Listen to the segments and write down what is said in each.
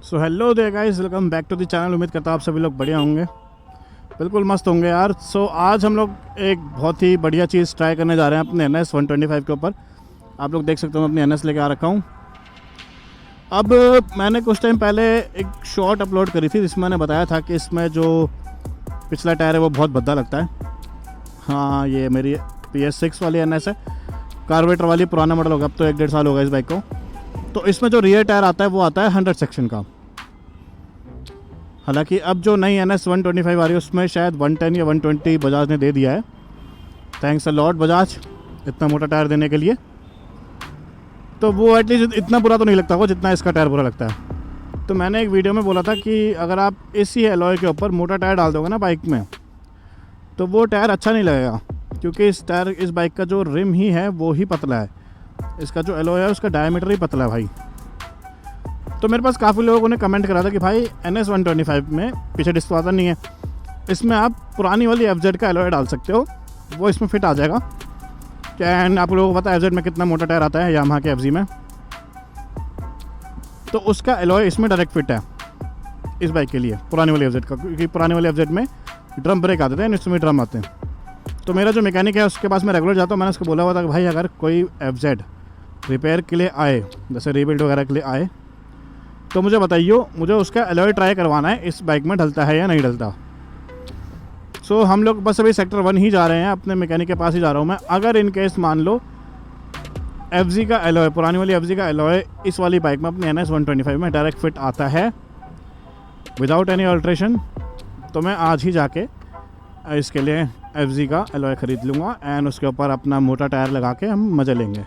So hello there guys, welcome back to the channel. उम्मीद करता हूँ आप सभी लोग बढ़िया होंगे, बिल्कुल मस्त होंगे यार। सो आज हम लोग एक बहुत ही बढ़िया चीज़ ट्राई करने जा रहे हैं अपने NS 125 के ऊपर। आप लोग देख सकते हो मैं अपनी NS लेके आ रखा हूँ। अब मैंने कुछ टाइम पहले एक शॉर्ट अपलोड करी थी जिसमें मैंने बताया था कि इसमें जो पिछला टायर है वो बहुत भद्दा लगता है। हाँ, ये मेरी PS6 वाली NS है, कार्बोरेटर वाली, पुराना मॉडल होगा, अब तो 1-1.5 साल होगा इस बाइक को। तो इसमें जो रियर टायर आता है वो आता है 100 सेक्शन का। हालांकि अब जो नई NS 125 आ रही है उसमें शायद 110 या 120 बजाज ने दे दिया है। थैंक्स अ लॉट बजाज, इतना मोटा टायर देने के लिए। तो वो एटलीस्ट इतना बुरा तो नहीं लगता होगा जितना इसका टायर बुरा लगता है। तो मैंने एक वीडियो में बोला था कि अगर आप इसी एलॉय के ऊपर मोटा टायर डाल दोगे ना बाइक में, तो वो टायर अच्छा नहीं लगेगा, क्योंकि इस बाइक का जो रिम ही है वो ही पतला है। इसका जो एलॉय है उसका डायमीटर ही पतला है भाई। तो मेरे पास काफ़ी लोगों ने कमेंट करा था कि भाई NS 125 में पीछे डिस्क तो आता नहीं है, इसमें आप पुरानी वाली FZ का एलॉय डाल सकते हो, वो इसमें फिट आ जाएगा। एंड आप लोगों को पता है FZ में कितना मोटा टायर आता है यामाहा के FZ में, तो उसका एलॉय इसमें डायरेक्ट फिट है इस बाइक के लिए, पुरानी वाली FZ का। क्योंकि पुरानी वाली FZ में ड्रम ब्रेक आते थे, इसमें ड्रम आते हैं। तो मेरा जो मैकेनिक है उसके पास मैं रेगुलर जाता हूँ। मैंने उसको बोला हुआ था कि भाई अगर कोई FZ रिपेयर के लिए आए, जैसे रीबिल्ड वगैरह के लिए आए, तो मुझे बताइए, मुझे उसका एलॉय ट्राई करवाना है, इस बाइक में ढलता है या नहीं ढलता। सो हम लोग बस अभी सेक्टर 1 ही जा रहे हैं, अपने मैकेनिक के पास ही जा रहा हूँ मैं। अगर इन केस मान लो FZ का एलॉय, पुरानी वाली FZ का एलॉय इस वाली बाइक में अपने NS 125 में डायरेक्ट फिट आता है विदाउट एनी अल्ट्रेशन, तो मैं आज ही जाके इसके लिए FZ का एलॉय ख़रीद लूँगा एंड उसके ऊपर अपना मोटा टायर लगा के हम मज़े लेंगे।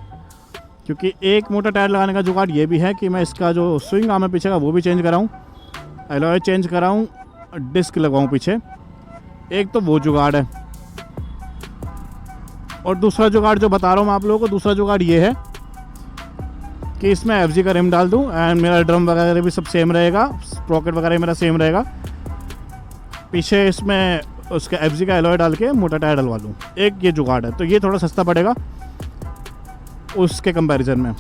क्योंकि एक मोटा टायर लगाने का जुगाड़ ये भी है कि मैं इसका जो स्विंग आर्म है पीछे का वो भी चेंज कराऊँ, एलॉय चेंज कराऊँ, डिस्क लगवाऊँ पीछे। एक तो वो जुगाड़ है, और दूसरा जुगाड़ जो बता रहा हूँ मैं आप लोगों को, दूसरा जुगाड़ ये है कि इसमें FZ का रिम डाल दूँ एंड मेरा ड्रम वगैरह भी सब सेम रहेगा, स्प्रॉकेट वगैरह मेरा सेम रहेगा। पीछे इसमें उसका FZ का एलॉय डाल के मोटा टायर डलवा लूँ। एक ये जुगाड़ है, तो ये थोड़ा सस्ता पड़ेगा उसके कंपैरिजन में।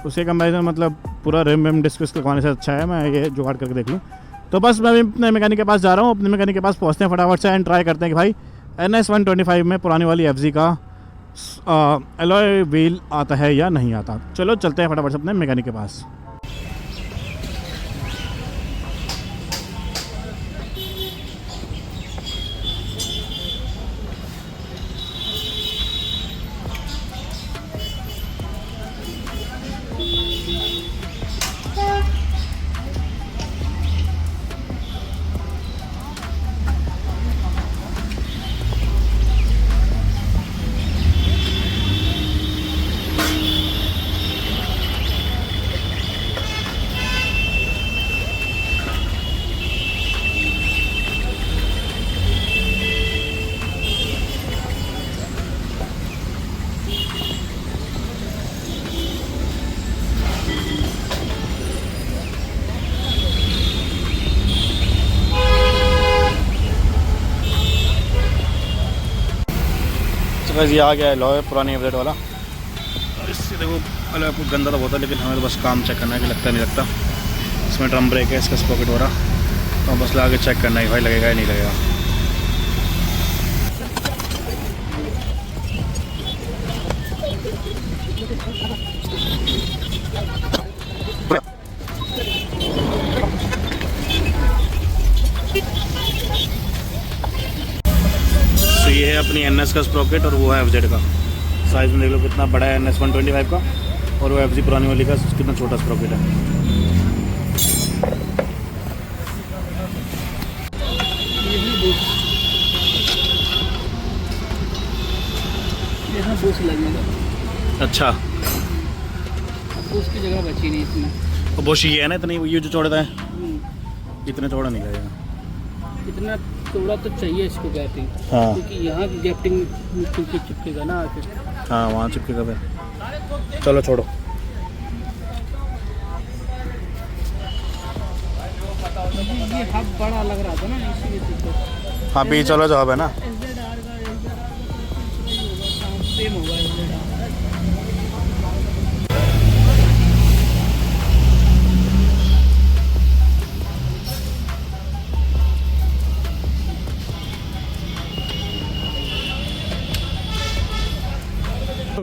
उसके कंपैरिजन मतलब पूरा रिम डिस्क लगवाने से अच्छा है मैं ये जुगाड़ करके देख लूँ। तो बस मैं भी अपने मैकेनिक के पास जा रहा हूँ, अपने मैकेनिक के पास पहुँचते हैं फटाफट से एंड ट्राई करते हैं कि भाई NS 125 में पुरानी वाली FZ का एलॉय व्हील आता है या नहीं आता। चलो चलते हैं फटाफट से अपने मैकेनिक के पास। बस ये आ गया एलॉय पुरानी FZ वाला। इससे देखो एलॉय कुछ गंदा तो होता है, लेकिन हमें तो बस काम चेक करना है कि लगता नहीं लगता। इसमें ड्रम ब्रेक है, इसका स्प्रॉकेट वाला, तो बस ला के चेक करना है भाई लगेगा या नहीं लगेगा। तो ये है अपनी NS का स्प्रॉकेट और वो है FZ का। साइज़ में देख लो कितना बड़ा है NS 125 का, और वो FZ पुरानी वाली का कितना छोटा स्प्रॉकेट है। अच्छा, बुश की जगह बची नहीं इसमें। और बुश ये है ना, इतनी ये जो चौड़ा है, इतना चौड़ा नहीं लगेगा। इतना चौड़ा तो चाहिए इसको गैपिंग, हाँ, क्योंकि यहाँ की गैपिंग क्योंकि चिपकेगा ना आके। हाँ वहाँ चिपकेगा फिर। चलो छोड़ो। ये हब बड़ा लग रहा था ना, इसीलिए। हाँ बीच वाला जो हब है ना, सेम होगा।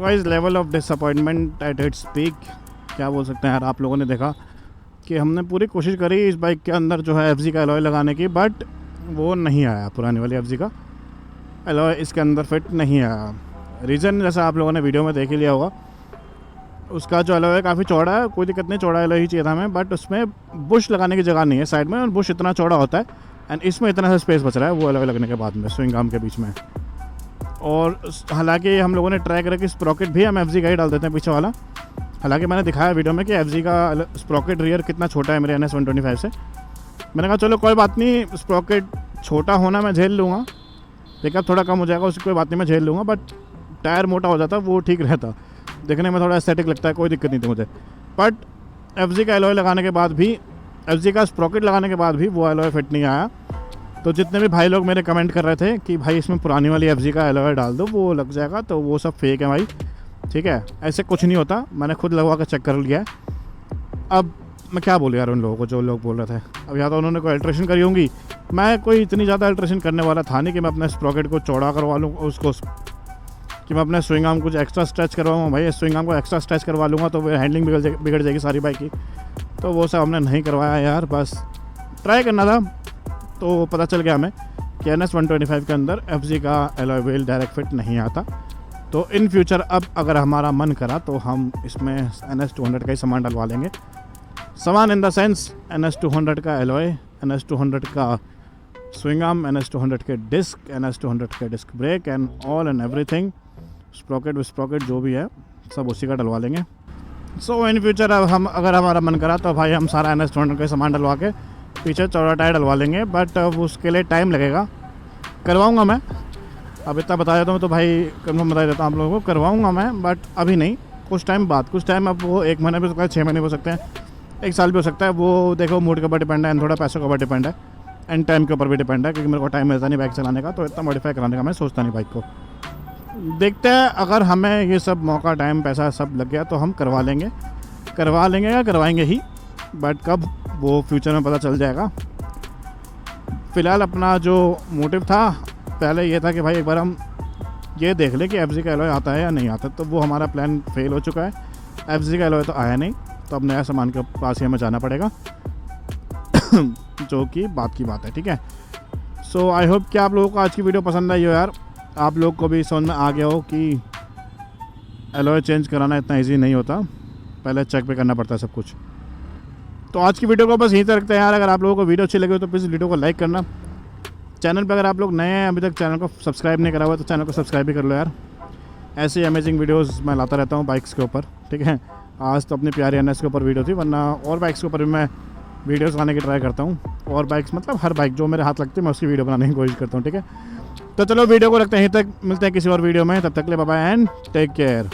Guys level of disappointment at its peak, क्या बोल सकते हैं यार। आप लोगों ने देखा कि हमने पूरी कोशिश करी इस बाइक के अंदर जो है FZ का एलॉय लगाने की, बट वो नहीं आया। पुरानी वाली FZ का एलॉय इसके अंदर फिट नहीं आया। रीज़न जैसा आप लोगों ने वीडियो में देख ही लिया होगा, उसका जो एलॉय है काफ़ी चौड़ा है, कोई दिक्कत नहीं, चौड़ा एलॉय ही चाहिए था हमें, बट उसमें बुश लगाने की जगह नहीं है साइड में, और बुश इतना चौड़ा होता है एंड इसमें इतना सा स्पेस बच रहा है वो एलॉय लगने के बाद में स्विंग आर्म के बीच में। और हालांकि हम लोगों ने ट्राई करा कि स्प्रॉकेट भी हम FZ का ही डाल देते हैं पीछे वाला। हालांकि मैंने दिखाया वीडियो में कि FZ का स्प्रॉकेट रियर कितना छोटा है मेरे NS 125 से। मैंने कहा चलो कोई बात नहीं, स्प्रॉकेट छोटा होना मैं झेल लूँगा, पिकअप थोड़ा कम हो जाएगा उसकी कोई बात नहीं, मैं झेल लूँगा, बट टायर मोटा हो जाता वो ठीक रहता, देखने में थोड़ा एस्थेटिक लगता है, कोई दिक्कत नहीं थी मुझे। बट FZ का एलॉय लगाने के बाद भी, FZ का स्प्रॉकेट लगाने के बाद भी वो एलॉय फिट नहीं आया। तो जितने भी भाई लोग मेरे कमेंट कर रहे थे कि भाई इसमें पुरानी वाली FZ का एलॉय डाल दो वो लग जाएगा, तो वो सब फेक है भाई, ठीक है, ऐसे कुछ नहीं होता। मैंने खुद लगवा कर चेक कर लिया है। अब मैं क्या बोलूँ यार उन लोगों को जो लोग बोल रहे थे। अब या तो उन्होंने कोई अल्ट्रेशन करी होंगी, मैं कोई इतनी ज़्यादा अल्ट्रेशन करने वाला था नहीं कि मैं अपने स्प्रॉकेट को चौड़ा करवा लूँ, उसको कि मैं अपने स्विंग आर्म कुछ एक्स्ट्रा स्ट्रेच करवाऊँ। भाई स्विंग आर्म को एक्स्ट्रा स्ट्रेच करवा लूँगा तो हैंडलिंग बिगड़ जाएगी सारी बाइक की, तो वो सब हमने नहीं करवाया यार। बस ट्राई करना था, तो पता चल गया हमें कि NS 125 के अंदर FZ का एलॉय व्हील डायरेक्ट फिट नहीं आता। तो इन फ्यूचर अब अगर हमारा मन करा तो हम इसमें NS 200 का ही सामान डलवा लेंगे। सामान इन द सेंस NS 200 का एलॉय, NS 200 का स्विंग आर्म, NS 200 के डिस्क, NS 200 के disc brake and all and everything, sprocket जो भी है सब उसी का डलवा लेंगे। सो इन फ्यूचर अब हम अगर हमारा मन करा तो भाई हम सारा NS 200 का सामान डलवा के पीछे चौड़ा टायर डलवा लेंगे, बट अब उसके लिए टाइम लगेगा। करवाऊँगा मैं, अब इतना बता देता हूँ तो भाई कन्फर्म बता देता हूँ आप लोगों को, करवाऊँगा मैं, बट अभी नहीं, कुछ टाइम बाद। कुछ टाइम अब वो 1 महीना भी हो सकता है, 6 महीने भी हो सकते हैं, 1 साल भी हो सकता है, वो देखो मूड के ऊपर डिपेंड है एंड थोड़ा पैसों के ऊपर डिपेंड है एंड टाइम के ऊपर भी डिपेंड है, क्योंकि मेरे को टाइम मिलता नहीं बाइक चलाने का, तो इतना मॉडिफाई कराने का मैं सोचता नहीं बाइक को। देखते हैं अगर हमें ये सब मौका, टाइम, पैसा सब लग गया तो हम करवा लेंगे या करवाएंगे ही, बट कब वो फ्यूचर में पता चल जाएगा। फ़िलहाल अपना जो मोटिव था पहले ये था कि भाई एक बार हम ये देख लें कि FZ का एलॉय आता है या नहीं आता, तो वो हमारा प्लान फेल हो चुका है। FZ का एलॉय तो आया नहीं, तो अब नया सामान के पास ही हमें जाना पड़ेगा जो कि बात की बात है, ठीक है। सो आई होप कि आप लोगों को आज की वीडियो पसंद आई हो यार, आप लोग को भी समझ में आ गया हो कि एलॉय चेंज कराना इतना ईजी नहीं होता, पहले चेक पे करना पड़ता है सब कुछ। तो आज की वीडियो को बस यहीं तक रखते हैं यार। अगर आप लोगों को वीडियो अच्छी लगी हो तो प्लीज़ वीडियो को लाइक करना। चैनल पे अगर आप लोग नए हैं, अभी तक चैनल को सब्सक्राइब नहीं करा हुआ तो चैनल को सब्सक्राइब भी कर लो यार। ऐसे अमेजिंग वीडियोस मैं लाता रहता हूँ बाइक्स के ऊपर, ठीक है। आज तो अपनी प्यारी NS के ऊपर वीडियो थी, वरना और बाइक्स के ऊपर भी मैं वीडियोस लाने की ट्राई करता हूँ। और बाइक्स मतलब हर बाइक जो मेरे हाथ लगती है मैं उसकी वीडियो बनाने की कोशिश करता हूँ, ठीक है। तो चलो वीडियो को रखते हैं यहीं तक, मिलते हैं किसी और वीडियो में, तब तक के लिए bye bye and take care.